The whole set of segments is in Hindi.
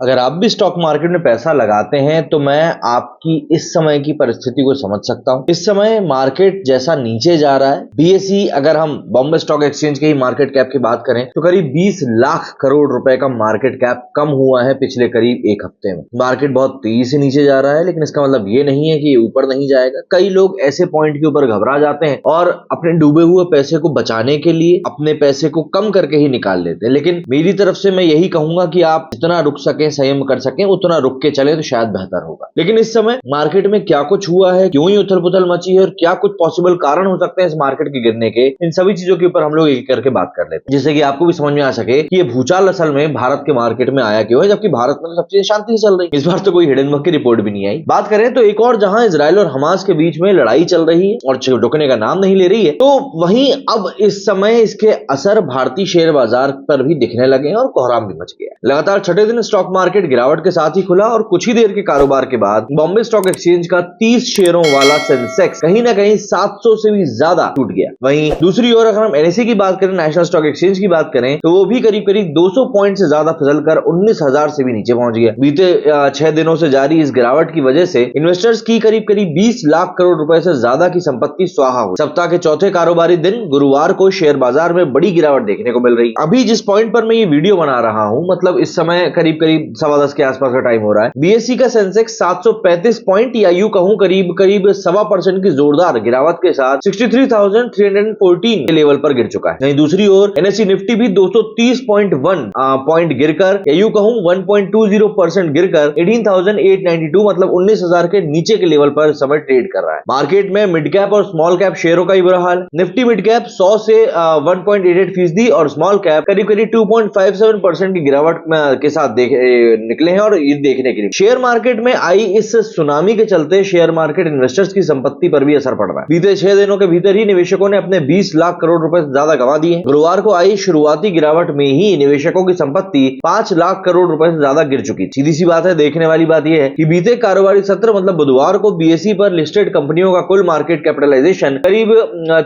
अगर आप भी स्टॉक मार्केट में पैसा लगाते हैं तो मैं आपकी इस समय की परिस्थिति को समझ सकता हूं। इस समय मार्केट जैसा नीचे जा रहा है, बीएसई अगर हम बॉम्बे स्टॉक एक्सचेंज के ही मार्केट कैप की बात करें तो करीब 20 लाख करोड़ रुपए का मार्केट कैप कम हुआ है पिछले करीब एक हफ्ते में। मार्केट बहुत तेजी से नीचे जा रहा है, लेकिन इसका मतलब ये नहीं है कि ये ऊपर नहीं जाएगा। कई लोग ऐसे पॉइंट के ऊपर घबरा जाते हैं और अपने डूबे हुए पैसे को बचाने के लिए अपने पैसे को कम करके ही निकाल लेते हैं। लेकिन मेरी तरफ से मैं यही कहूंगा कि आप जितना रुक सके, संयम कर सकें, उतना रुक के चले तो शायद बेहतर होगा। लेकिन इस समय मार्केट में क्या कुछ हुआ है, क्यों ही उथल पुथल मची है और क्या कुछ पॉसिबल कारण हो सकते हैं इस मार्केट के गिरने के, इन सभी चीजों के ऊपर हम लोग एक करके बात कर लेते हैं, जिससे कि आपको भी समझ में आ सके कि ये भूचाल असल में भारत के मार्केट में आया क्यों है, जबकि भारत में तो सब चीजें शांति से चल रही है। इस बार तो कोई हिडन बग की रिपोर्ट भी नहीं आई। बात करें तो एक और जहां इजराइल और हमास के बीच में लड़ाई चल रही है और रुकने का नाम नहीं ले रही है, तो वहीं अब इस समय इसके असर भारतीय शेयर बाजार पर भी दिखने लगे हैं और कोहराम भी मच गया। लगातार छठे दिन स्टॉक मार्केट गिरावट के साथ ही खुला और कुछ ही देर के कारोबार के बाद बॉम्बे स्टॉक एक्सचेंज का 30 शेयरों वाला सेंसेक्स कहीं ना कहीं 700 से भी ज्यादा टूट गया। वहीं दूसरी ओर अगर हम एनएसई की बात करें, नेशनल स्टॉक एक्सचेंज की बात करें, तो वो भी करीब करीब 200 पॉइंट से ज्यादा फिसलकर 19,000 से भी नीचे पहुंच गया। बीते 6 दिनों से जारी इस गिरावट की वजह से इन्वेस्टर्स की करीब करीब 20 लाख करोड़ रुपए से ज्यादा की संपत्ति स्वाहा हुई। सप्ताह के चौथे कारोबारी दिन गुरुवार को शेयर बाजार में बड़ी गिरावट देखने को मिल रही। अभी जिस पॉइंट पर मैं ये वीडियो बना रहा हूं, मतलब इस समय करीब करीब 10:15 के आसपास का टाइम हो रहा है, बीएसई का सेंसेक्स 735 पॉइंट या यूं कहूं करीब करीब 1.25% की जोरदार गिरावट के साथ 63,314 के लेवल पर गिर चुका है। वहीं दूसरी ओर एनएसई निफ्टी भी 230.1 पॉइंट गिरकर या यूं कहूं 1.20% गिरकर 18,892 मतलब 19,000 के नीचे के लेवल पर समय ट्रेड कर रहा है। मार्केट में मिड कैप और स्मॉल कैप शेयरों का ही बुरा हाल। निफ्टी मिड कैप 100 से 1.88% और स्मॉल कैप करीब करीब 2.57% की गिरावट के साथ निकले हैं। और ये देखने के लिए शेयर मार्केट में आई इस सुनामी के चलते शेयर मार्केट इन्वेस्टर्स की संपत्ति पर भी असर पड़ रहा है। बीते 6 दिनों के भीतर ही निवेशकों ने अपने 20 लाख करोड़ रुपए से ज्यादा गंवा दिए। गुरुवार को आई शुरुआती गिरावट में ही निवेशकों की संपत्ति 5 लाख करोड़ रुपए से ज्यादा गिर चुकी। सीधी सी बात है, देखने वाली बात यह है कि बीते कारोबारी सत्र मतलब बुधवार को बीएसई पर लिस्टेड कंपनियों का कुल मार्केट कैपिटलाइजेशन करीब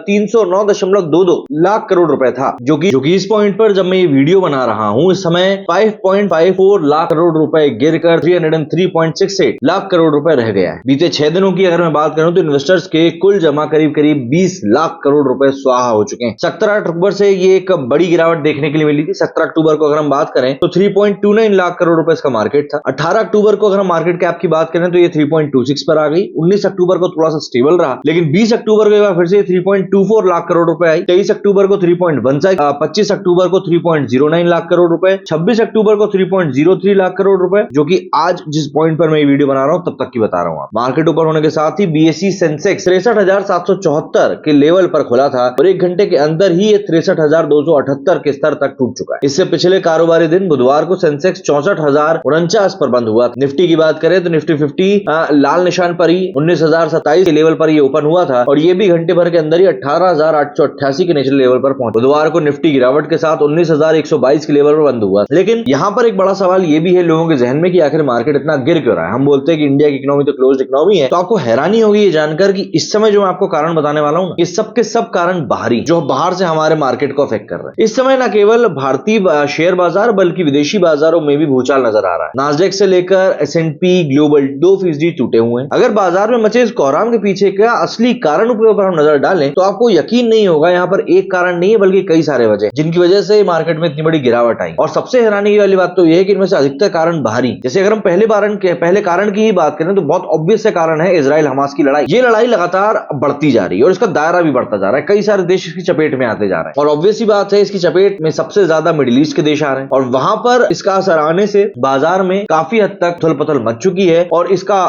309.22 लाख करोड़ रुपए था, जो कि इस पॉइंट पर जब मैं ये वीडियो बना रहा हूं इस समय 5.54 लाख करोड़ रुपए गिरकर 303.68 लाख करोड़ रुपए रह गया है। बीते 6 दिनों की अगर मैं बात करूं तो इन्वेस्टर्स के कुल जमा करीब करीब 20 लाख करोड़ रुपए स्वाहा हो चुके हैं। 17 अक्टूबर से ये एक बड़ी गिरावट देखने के लिए मिली थी। 17 अक्टूबर को अगर हम बात करें तो 3.29 लाख करोड़ रुपए इसका मार्केट था। 18 अक्टूबर को अगर हम मार्केट कैप की बात करें तो ये 3.26 पर आ गई। 19 अक्टूबर को थोड़ा सा स्टेबल रहा, लेकिन 20 अक्टूबर के बाद फिर से 3.24 लाख करोड़ रुपए आई। 23 अक्टूबर को 3.15, 25 अक्टूबर को 3.09 लाख करोड़ रुपए, 26 अक्टूबर को 3.03 लाख करोड़ रुपए, जो कि आज जिस पॉइंट पर मैं वीडियो बना रहा हूं तब तक की बता रहा हूं। मार्केट ऊपर होने के साथ ही बीएसई सेंसेक्स 63,774 के लेवल पर खुला था और एक घंटे के अंदर ही ये 63,278 के स्तर तक टूट चुका है। इससे पिछले कारोबारी दिन बुधवार को सेंसेक्स 64,049 पर बंद हुआ। निफ्टी की बात करें तो निफ्टी 50 लाल निशान पर ही 19,027 के लेवल पर ये ओपन हुआ था और ये भी घंटे भर के अंदर ही 18,888 के निचले लेवल पर पहुंचा। बुधवार को निफ्टी गिरावट के साथ 19,122 के लेवल पर बंद हुआ। लेकिन यहाँ पर एक बड़ा सवाल ये भी है लोगों के जहन में कि आखिर मार्केट इतना गिर क्यों रहा है। हम बोलते हैं कि इंडिया की इकोनॉमी तो क्लोज्ड इकोनॉमी है, तो आपको हैरानी होगी ये जानकर कि इस समय जो मैं आपको कारण बताने वाला हूं ना, ये सब के सब कारण बाहरी, जो बाहर से हमारे मार्केट को अफेक्ट कर रहे हैं। इस समय न केवल भारतीय शेयर बाजार बल्कि विदेशी बाजारों में भी भूचाल नजर आ रहा है। नास्डेक से लेकर S&P ग्लोबल 2% टूटे हुए हैं। अगर बाजार में मचे इस कोहराम के पीछे का असली कारण पर हम नजर डालें तो आपको यकीन नहीं होगा, यहाँ पर एक कारण नहीं है बल्कि कई सारे वजह जिनकी वजह से मार्केट में इतनी बड़ी गिरावट आई। और सबसे हैरानी वाली बात तो यह है कि इनमें से अधिकतर कारण बाहरी। जैसे अगर हम पहले कारण की ही बात करें तो बहुत ऑब्वियस से कारण है इजराइल हमास की लड़ाई। ये लड़ाई लगातार बढ़ती जा रही है और इसका दायरा भी बढ़ता जा रहा है। कई सारे देश इसकी चपेट में आते जा रहे हैं और ऑब्वियस ही बात है इसकी चपेट में सबसे ज्यादा मिडिल ईस्ट के देश आ रहे हैं और वहां पर इसका असर आने से बाजार में काफी हद तक उथल पुथल मच चुकी है और इसका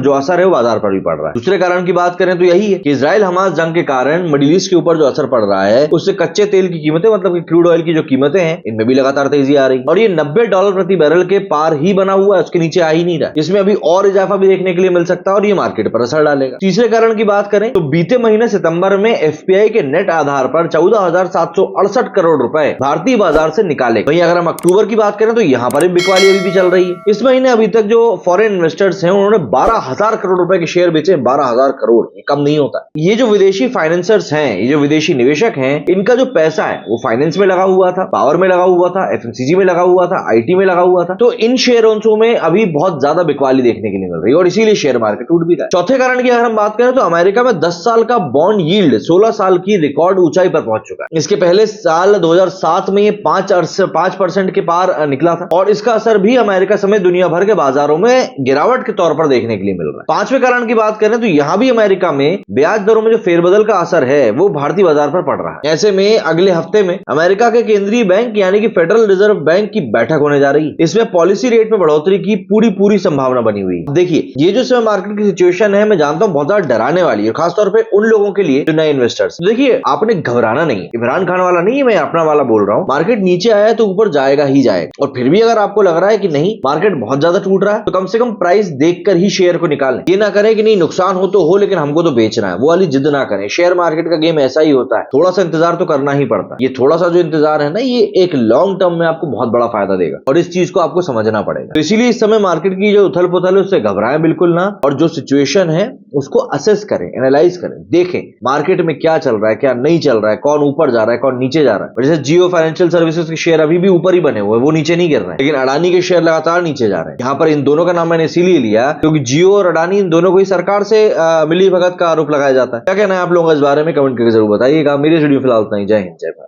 जो असर है वो बाजार पर भी पड़ रहा है। दूसरे कारण की बात करें तो यही है कि इजराइल हमास जंग के कारण मिडिल ईस्ट के ऊपर जो असर पड़ रहा है उससे कच्चे तेल की कीमतें मतलब कि क्रूड ऑयल की जो कीमतें हैं इनमें भी लगातार तेजी आ रही है और ये $90 प्रति बैरल के पार ही बना हुआ है, उसके नीचे आ ही नहीं रहा। इसमें अभी और इजाफा भी देखने के लिए मिल सकता है और ये मार्केट पर असर डालेगा। तीसरे कारण की बात करें तो बीते महीने सितंबर में एफपीआई के नेट आधार पर 14,768 करोड़ रुपए भारतीय बाजार से निकाले। वहीं अगर हम अक्टूबर की बात करें तो यहाँ पर बिकवाली अभी भी चल रही है। इस महीने अभी तक जो फॉरेन इन्वेस्टर्स हैं उन्होंने 12,000 करोड़ रुपए के शेयर बेचे। 12,000 करोड़ कम नहीं होता। ये जो विदेशी फाइनेंसर्स हैं, ये जो विदेशी निवेशक हैं, इनका जो पैसा है वो फाइनेंस में लगा हुआ था, पावर में लगा हुआ था, एफएमसीजी में लगा हुआ था, आईटी में लगा हुआ था। था। तो इन शेयरों में अभी बहुत ज्यादा बिकवाली देखने के लिए मिल रही है और इसीलिए शेयर मार्केट टूट भी रहा है। चौथे कारण की अगर हम बात करें तो अमेरिका में 10 साल का बॉन्ड यील्ड 16 साल की रिकॉर्ड ऊंचाई पर पहुंच चुका है। इसके पहले साल 2007 में ये 5% के पार निकला था और इसका असर भी अमेरिका समेत दुनिया भर के बाजारों में गिरावट के तौर पर देखने के लिए मिल रहा है। पांचवें कारण की बात करें तो यहां भी अमेरिका में ब्याज दरों में जो फेरबदल का असर है वो भारतीय बाजार पर पड़ रहा है। ऐसे में अगले हफ्ते में अमेरिका के केंद्रीय बैंक यानी कि फेडरल रिजर्व बैंक की बैठक होने जा रही है। इसमें पॉलिसी रेट में बढ़ोतरी की पूरी संभावना बनी हुई है। देखिए ये जो समय मार्केट की सिचुएशन है मैं जानता हूं बहुत ज्यादा डराने वाली है, खासतौर पर उन लोगों के लिए जो नए इन्वेस्टर्स। देखिए आपने घबराना नहीं है, इमरान खान वाला नहीं है, मैं अपना वाला बोल रहा हूं। मार्केट नीचे आया है तो ऊपर जाएगा ही जाएगा और फिर भी अगर आपको लग रहा है कि नहीं मार्केट बहुत ज्यादा टूट रहा है तो कम से कम प्राइस देखकर ही शेयर को निकालें। ये ना करें कि नहीं नुकसान हो तो हो लेकिन हमको तो बेचना है, वो वाली जिद ना करें। शेयर मार्केट का गेम ऐसा ही होता है, थोड़ा सा इंतजार तो करना ही पड़ता है। ये थोड़ा सा जो इंतजार है ना ये एक लॉन्ग टर्म में आपको बहुत बड़ा फायदा देगा और इस चीज को आपको समझना पड़ेगा। तो इसीलिए इस समय मार्केट की जो उथल पुथल है उससे घबराएं बिल्कुल ना और जो सिचुएशन है उसको असेस करें, एनालाइज करें, देखें मार्केट में क्या चल रहा है क्या नहीं चल रहा है, कौन ऊपर जा रहा है कौन नीचे जा रहा है। जैसे जियो फाइनेंशियल सर्विसेज के शेयर अभी भी ऊपर ही बने हुए हैं, वो नीचे नहीं गिर रहे हैं, लेकिन अडानी के शेयर लगातार नीचे जा रहे हैं। यहाँ पर इन दोनों का नाम मैंने इसीलिए लिया क्योंकि जियो और अडानी इन दोनों को ही सरकार से मिली भगत का आरोप लगाया जाता है। क्या कहना है आप लोगों का इस बारे में कमेंट करके जरूर बताइएगा। मेरे वीडियो फिलहाल इतना ही। जय हिंद जय भारत।